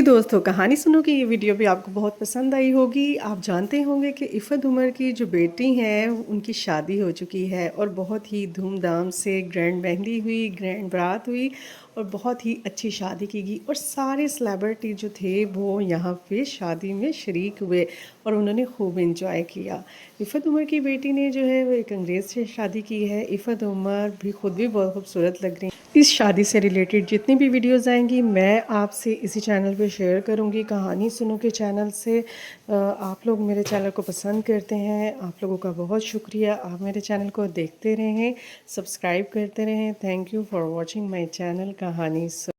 दोस्तों, कहानी सुनो कि ये वीडियो भी आपको बहुत पसंद आई होगी। आप जानते होंगे कि इफ़त उमर की जो बेटी हैं, उनकी शादी हो चुकी है और बहुत ही धूमधाम से ग्रैंड मेहंदी हुई, ग्रैंड बारात हुई और बहुत ही अच्छी शादी की गई और सारे सेलिब्रिटी जो थे वो यहाँ पे शादी में शरीक हुए और उन्होंने खूब एंजॉय किया। इफ़त उमर की बेटी ने जो है वो एक अंग्रेज़ से शादी की है। इफ़त उमर भी खुद भी बहुत खूबसूरत लग रही हैं। इस शादी से रिलेटेड जितनी भी वीडियोज़ आएंगी मैं आपसे इसी चैनल पे शेयर करूंगी। कहानी सुनो के चैनल से आप लोग मेरे चैनल को पसंद करते हैं, आप लोगों का बहुत शुक्रिया। आप मेरे चैनल को देखते रहें, सब्सक्राइब करते रहें। Thank you for watching my channel कहानी सुनो।